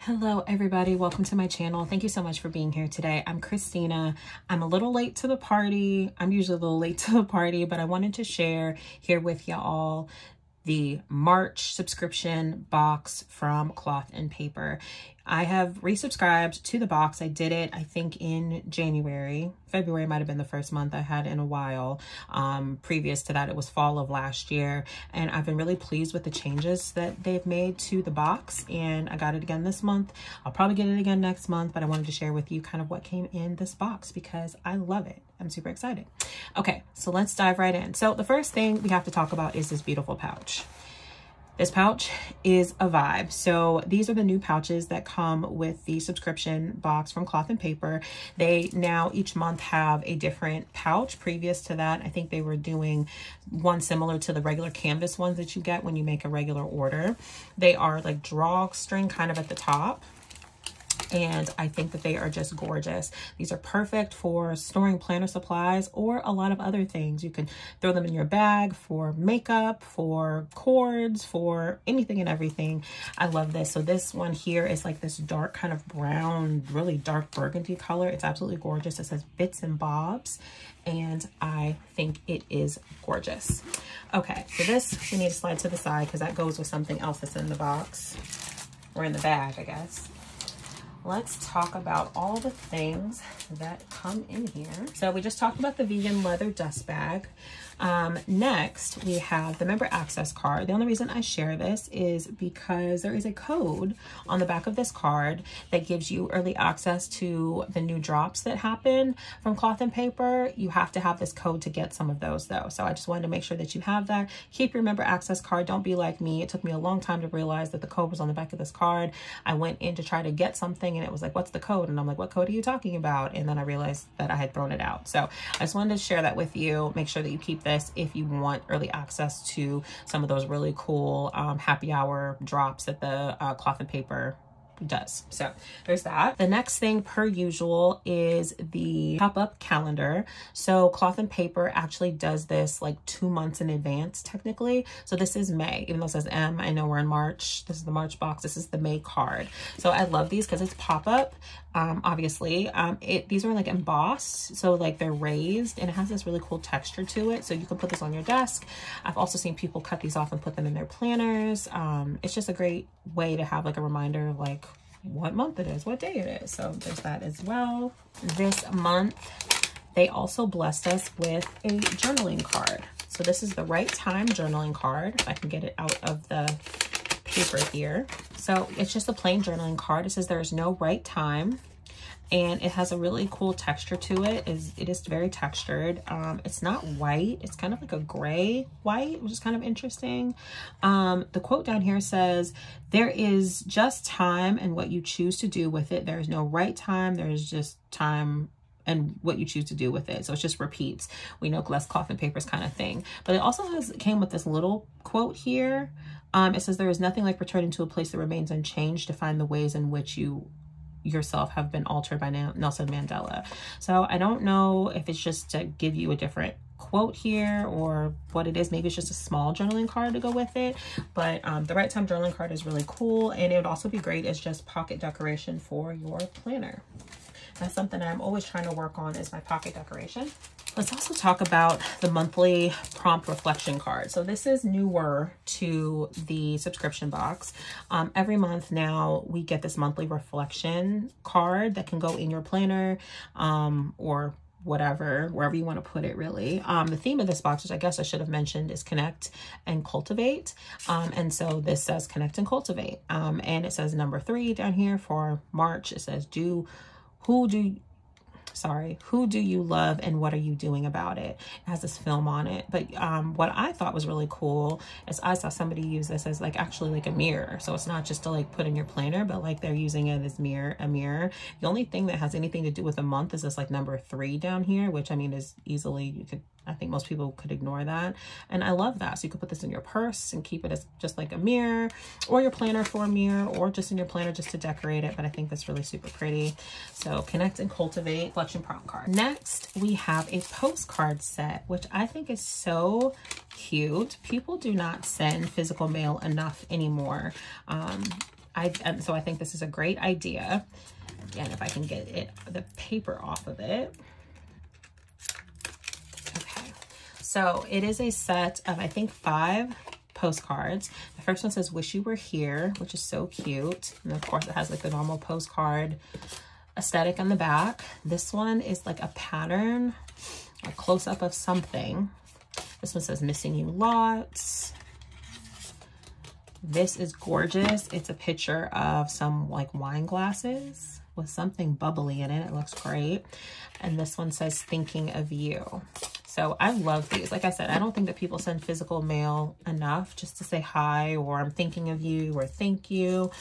Hello everybody, welcome to my channel. Thank you so much for being here today. I'm Christina. I'm a little late to the party. I'm usually a little late to the party, but I wanted to share here with y'all the March subscription box from Cloth and Paper. I have resubscribed to the box. I did it, I think, in January. February might have been the first month I had in a while. Previous to that, it was fall of last year. And I've been really pleased with the changes that they've made to the box. And I got it again this month. I'll probably get it again next month, but I wanted to share with you kind of what came in this box because I love it. I'm super excited. Okay, so let's dive right in. So the first thing we have to talk about is this beautiful pouch. This pouch is a vibe. So these are the new pouches that come with the subscription box from Cloth and Paper. They now each month have a different pouch. Previous to that, I think they were doing one similar to the regular canvas ones that you get when you make a regular order. They are like drawstring kind of at the top. And I think that they are just gorgeous. These are perfect for storing planner supplies or a lot of other things. You can throw them in your bag for makeup, for cords, for anything and everything. I love this. So this one here is like this dark kind of brown, really dark burgundy color. It's absolutely gorgeous. It says Bits and Bobs, and I think it is gorgeous. Okay, so this we need to slide to the side because that goes with something else that's in the box or in the bag, I guess. Let's talk about all the things that come in here. So we just talked about the vegan leather dust bag. Next, we have the member access card. The only reason I share this is because there is a code on the back of this card that gives you early access to the new drops that happen from Cloth and Paper. You have to have this code to get some of those though. So I just wanted to make sure that you have that. Keep your member access card. Don't be like me. It took me a long time to realize that the code was on the back of this card. I went in to try to get something and it was like, what's the code? And I'm like, what code are you talking about? And then I realized that I had thrown it out. So I just wanted to share that with you. Make sure that you keep this if you want early access to some of those really cool happy hour drops that the Cloth and Paper does. So there's that. The next thing per usual is the pop-up calendar. So Cloth and Paper actually does this like 2 months in advance technically. So this is May, even though it says M, I know we're in March. This is the March box. This is the May card. So I love these because it's pop-up. Obviously these are like embossed, so like they're raised, and it has this really cool texture to it, so you can put this on your desk. I've also seen people cut these off and put them in their planners. It's just a great way to have like a reminder of like what month it is, what day it is. So there's that as well. This month they also blessed us with a journaling card. So this is the Right Time journaling card, if I can get it out of the paper here. So it's just a plain journaling card. It says there's no right time, and it has a really cool texture to it. It is very textured. It's not white, it's kind of like a gray white, which is kind of interesting. The quote down here says, there is just time and what you choose to do with it. There's no right time, there's just time and what you choose to do with it. So it just repeats. We know less Cloth and Paper's kind of thing. But it also came with this little quote here. It says, there is nothing like returning to a place that remains unchanged to find the ways in which you yourself have been altered by Nelson Mandela. So I don't know if it's just to give you a different quote here or what it is. Maybe it's just a small journaling card to go with it. But the Right Time journaling card is really cool, and it would also be great as just pocket decoration for your planner. That's something I'm always trying to work on, is my pocket decoration. Let's also talk about the monthly prompt reflection card. So this is newer to the subscription box. Every month now we get this monthly reflection card that can go in your planner or whatever, wherever you want to put it really. The theme of this box, which I guess I should have mentioned, is Connect and Cultivate. And so this says Connect and Cultivate. And it says number 3 down here for March. It says who do you love and what are you doing about it? It has this film on it. But what I thought was really cool is I saw somebody use this as like actually like a mirror. So it's not just to like put in your planner, but like they're using it as a mirror. The only thing that has anything to do with a month is this like number 3 down here, which I mean is easily, I think most people could ignore that. And I love that. So you could put this in your purse and keep it as just like a mirror, or your planner for a mirror, or just in your planner just to decorate it. But I think that's really super pretty. So Connect and Cultivate reflection prompt card. Next, we have a postcard set, which I think is so cute. People do not send physical mail enough anymore. And so I think this is a great idea. Again, if I can get the paper off of it. Okay, so it is a set of, I think, 5 postcards. The first one says "Wish You Were Here," which is so cute. And of course it has like the normal postcard aesthetic on the back. This one is like a pattern, a close-up of something. This one says "Missing You Lots." This is gorgeous. It's a picture of some like wine glasses with something bubbly in it. It looks great. And this one says "Thinking of You." So I love these. Like I said, I don't think that people send physical mail enough just to say hi, or I'm thinking of you, or thank you.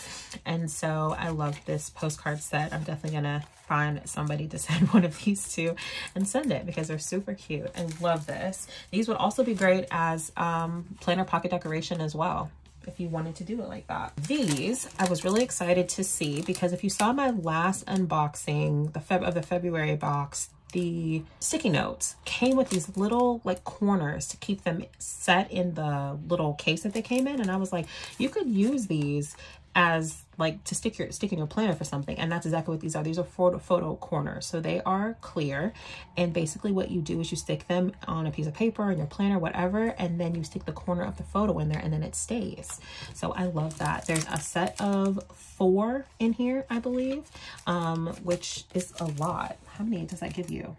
And so I love this postcard set. I'm definitely gonna find somebody to send one of these to and send it because they're super cute. I love this. These would also be great as planner pocket decoration as well, if you wanted to do it like that. These I was really excited to see because if you saw my last unboxing, of the February box, the sticky notes came with these little like corners to keep them set in the little case that they came in. And I was like, you could use these as like to stick in your planner for something. And that's exactly what these are. These are photo corners. So they are clear. And basically what you do is you stick them on a piece of paper in your planner, whatever, and then you stick the corner of the photo in there and then it stays. So I love that. There's a set of 4 in here, I believe, which is a lot. How many does that give you?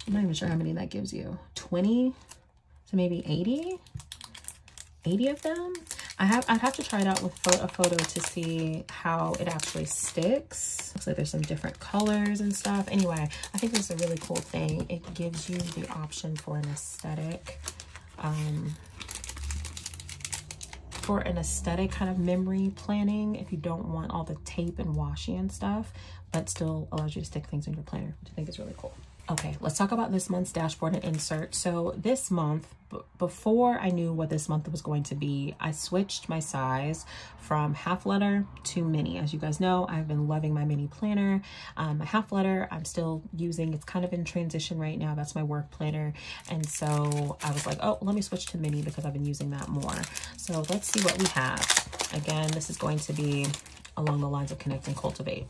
I'm not even sure how many that gives you. 20 to maybe 80 of them. I'd have to try it out with a photo to see how it actually sticks. Looks like there's some different colors and stuff. Anyway, I think this is a really cool thing. It gives you the option for an aesthetic, kind of memory planning if you don't want all the tape and washi and stuff, but still allows you to stick things in your planner, which I think is really cool. Okay, let's talk about this month's dashboard and insert. So this month, before I knew what this month was going to be, I switched my size from half letter to mini. As you guys know, I've been loving my mini planner. My half letter, I'm still using. It's kind of in transition right now. That's my work planner. And so I was like, oh, let me switch to mini because I've been using that more. So let's see what we have. Again, this is going to be along the lines of Connect and Cultivate.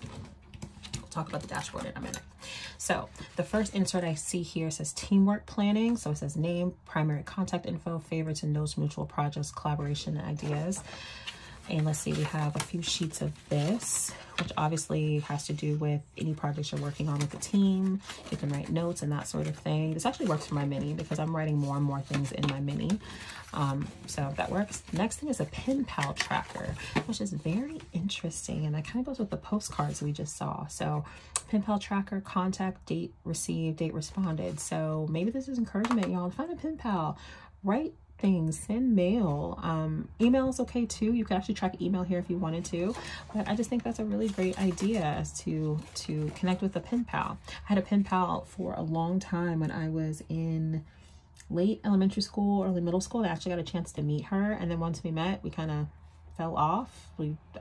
We'll talk about the dashboard in a minute. So the first insert I see here says teamwork planning. So it says name, primary contact info, favorites and notes, mutual projects, collaboration, and ideas. And let's see, we have a few sheets of this, which obviously has to do with any projects you're working on with the team. You can write notes and that sort of thing. This actually works for my mini because I'm writing more and more things in my mini. So that works. Next thing is a pen pal tracker, which is very interesting. And that kind of goes with the postcards we just saw. So pen pal tracker, contact, date received, date responded. So maybe this is encouragement, y'all. Find a pen pal, write things, send mail. Email is okay too. You can actually track email here if you wanted to, but I just think that's a really great idea as to connect with a pen pal. I had a pen pal for a long time when I was in late elementary school, early middle school. I actually got a chance to meet her, and then once we met, we kind of fell off.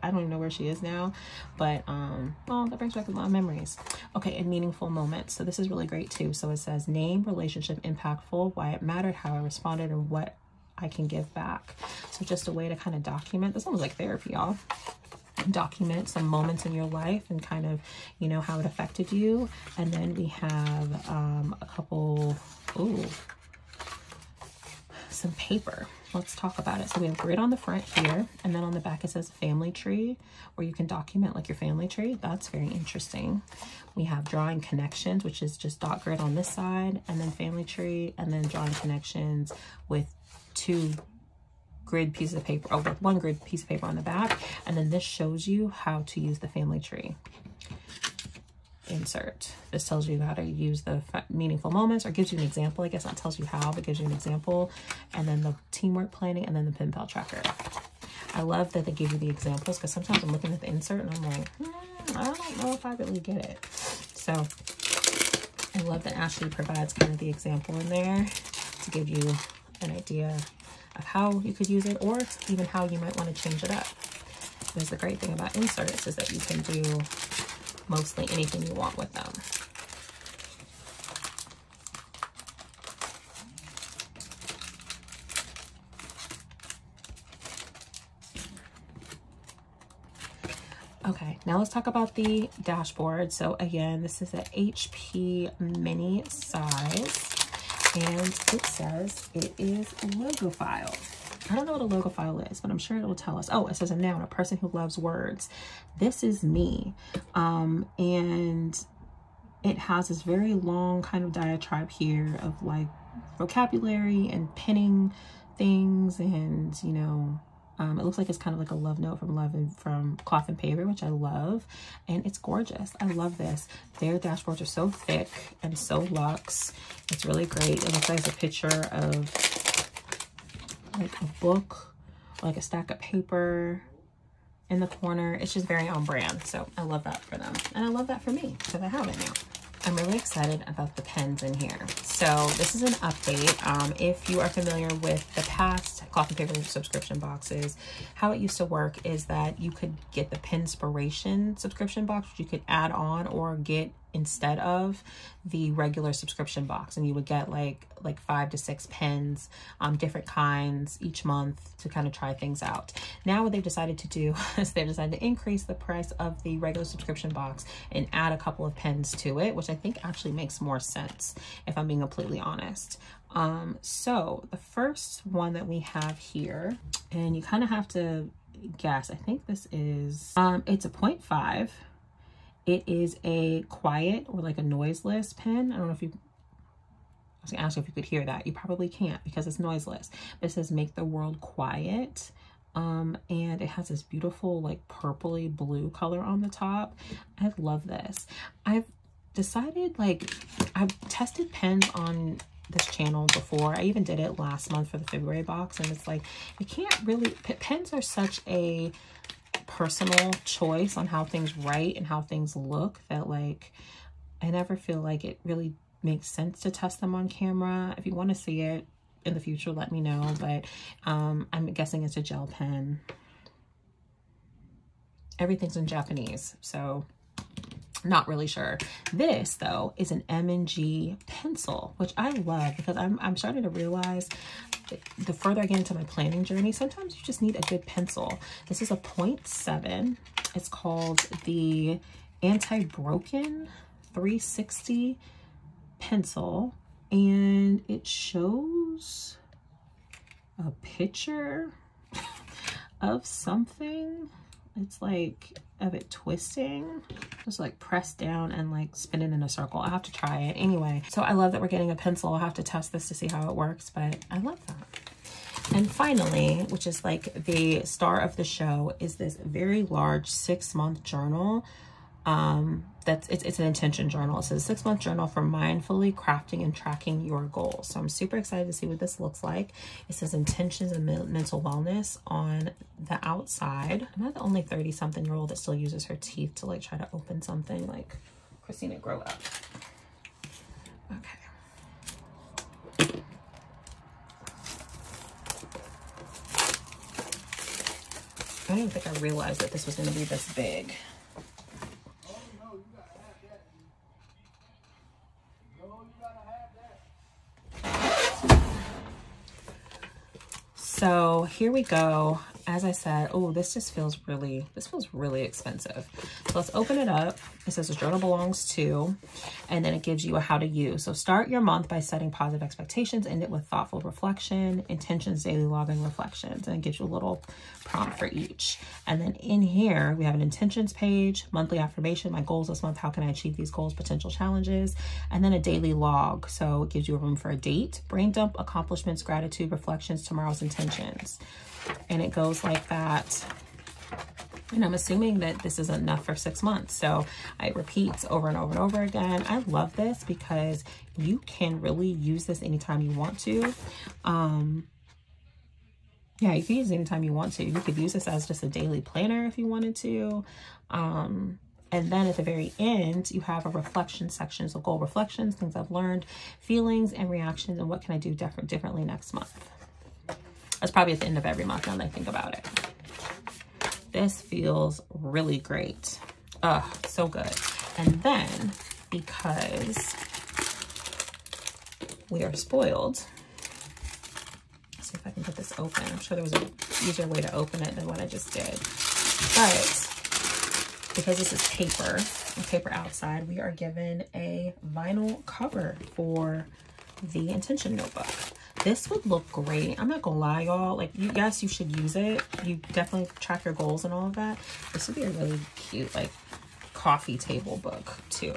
I don't even know where she is now, but well, that brings back a lot of memories. Okay, and meaningful moments. So this is really great too. So it says name, relationship impactful, why it mattered, how I responded, and what I can give back. So just a way to kind of document. This one was like therapy, y'all. Document some moments in your life and kind of, you know, how it affected you. And then we have a couple, some paper. Let's talk about it. So we have grid on the front here, and then on the back it says family tree, where you can document like your family tree. That's very interesting. We have drawing connections, which is just dot grid on this side, and then family tree, and then drawing connections with 2 grid pieces of paper, with 1 grid piece of paper on the back. And then this shows you how to use the family tree insert. This tells you how to use the meaningful moments, or gives you an example. I guess not tells you how, but gives you an example. And then the teamwork planning, and then the pen pal tracker. I love that they give you the examples, because sometimes I'm looking at the insert and I'm like, I don't know if I really get it. So I love that Ashley provides kind of the example in there to give you an idea of how you could use it, or even how you might want to change it up. Because the great thing about inserts is that you can do mostly anything you want with them. Okay, now let's talk about the dashboard. So again, this is an HP mini size, and it says it is logo file. I don't know what a logo file is, but I'm sure it will tell us. Oh, it says a noun, a person who loves words. This is me. And it has this very long kind of diatribe here of like vocabulary and pinning things, and you know, it looks like it's kind of like a love note from Cloth and Paper, which I love, and it's gorgeous. I love this. Their dashboards are so thick and so luxe. It's really great. It looks like it's a picture of like a book, like a stack of paper in the corner. It's just very on brand. So I love that for them. And I love that for me because I have it now. I'm really excited about the pens in here. So this is an update. If you are familiar with the past Cloth and Paper subscription boxes, how it used to work is that you could get the Penspiration subscription box, which you could add on or get instead of the regular subscription box, and you would get like 5 to 6 pens, different kinds each month to kind of try things out. Now what they've decided to do is they've decided to increase the price of the regular subscription box and add a couple of pens to it, which I think actually makes more sense if I'm being completely honest. So the first one that we have here, and you kind of have to guess, I think this is it's a 0.5. It is a quiet or like a noiseless pen. I don't know if you, I was gonna ask you if you could hear that. You probably can't because it's noiseless. But it says make the world quiet. And it has this beautiful like purpley blue color on the top. I love this. I've decided, like, I've tested pens on this channel before. I even did it last month for the February box, and it's like, you can't really, pens are such a personal choice on how things write and how things look that, like, I never feel like it really makes sense to test them on camera. If you want to see it in the future, let me know, but I'm guessing it's a gel pen. Everything's in Japanese, so not really sure. This though is an M&G pencil, which I love because I'm starting to realize the further I get into my planning journey, sometimes you just need a good pencil. This is a 0.7. It's called the Anti-Broken 360 pencil, and it shows a picture of something. It's like of it twisting, just like press down and like spin it in a circle. I have to try it anyway. So I love that we're getting a pencil. I'll have to test this to see how it works, but I love that. And finally, which is like the star of the show, is this very large 6-month journal. It's an intention journal. It's a 6-month journal for mindfully crafting and tracking your goals. So I'm super excited to see what this looks like. It says intentions and mental wellness on the outside. I'm not the only 30-something-year-old that still uses her teeth to like try to open something. Like, Christina, grow up. Okay. I didn't think I realized that this was going to be this big. So here we go. As I said, oh, this feels really expensive. So let's open it up. It says the journal belongs to, and then it gives you a how to use. So start your month by setting positive expectations, end it with thoughtful reflection, intentions, daily log, and reflections. And it gives you a little prompt for each. And then in here, we have an intentions page, monthly affirmation, my goals this month, how can I achieve these goals, potential challenges, and then a daily log. So it gives you a room for a date, brain dump, accomplishments, gratitude, reflections, tomorrow's intentions. And it goes like that. And I'm assuming that this is enough for 6 months. So it repeats over and over and over again. I love this because you can really use this anytime you want to. Yeah, you can use it anytime you want to. You could use this as just a daily planner if you wanted to. And then at the very end, you have a reflection section. So goal reflections, things I've learned, feelings and reactions, and what can I do differently next month. That's probably at the end of every month now that I think about it. This feels really great. So good. And then, because we are spoiled, let's see if I can get this open. I'm sure there was an easier way to open it than what I just did. But because this is paper outside, we are given a vinyl cover for the intention notebook. This would look great. I'm not gonna lie, y'all. Like, yes, you should use it. You definitely track your goals and all of that. This would be a really cute, like, coffee table book too.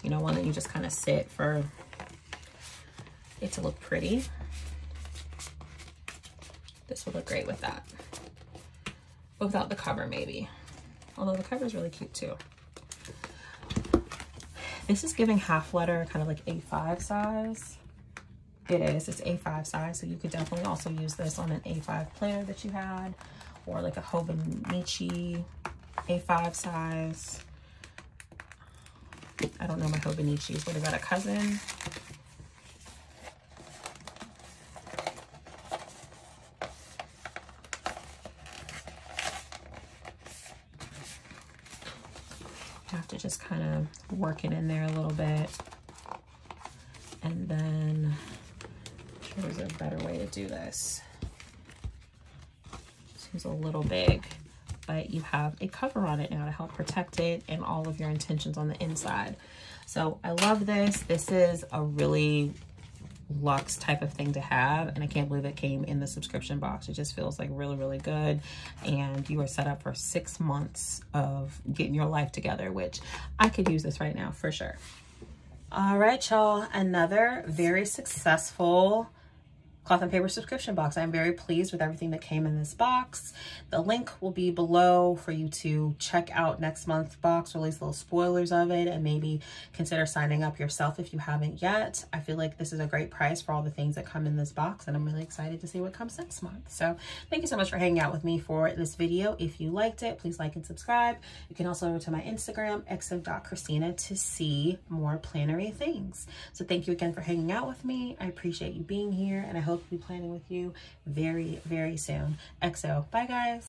You know, one that you just kind of sit for it to look pretty. This would look great with that. Without the cover, maybe. Although the cover is really cute too. This is giving half letter, kind of like A5 size. It is, it's A5 size, so you could definitely also use this on an A5 planner that you had, or like a Hobonichi A5 size. I don't know my Hobonichis. What is that, a cousin? You have to just kind of work it in there a little bit. And then here's a better way to do this. Seems a little big, but you have a cover on it now to help protect it and all of your intentions on the inside. So I love this. This is a really luxe type of thing to have, and I can't believe it came in the subscription box. It just feels like really, really good, and you are set up for 6 months of getting your life together, which I could use this right now for sure. All right, y'all, another very successful cloth and paper subscription box. I'm very pleased with everything that came in this box. The link will be below for you to check out next month's box, release little spoilers of it, and maybe consider signing up yourself if you haven't yet. I feel like this is a great price for all the things that come in this box, and I'm really excited to see what comes next month. So thank you so much for hanging out with me for this video. If you liked it, please like and subscribe. You can also go to my Instagram, xo.christina, to see more plannery things. So thank you again for hanging out with me. I appreciate you being here, and I hope to be planning with you very, very soon. XO. Bye, guys.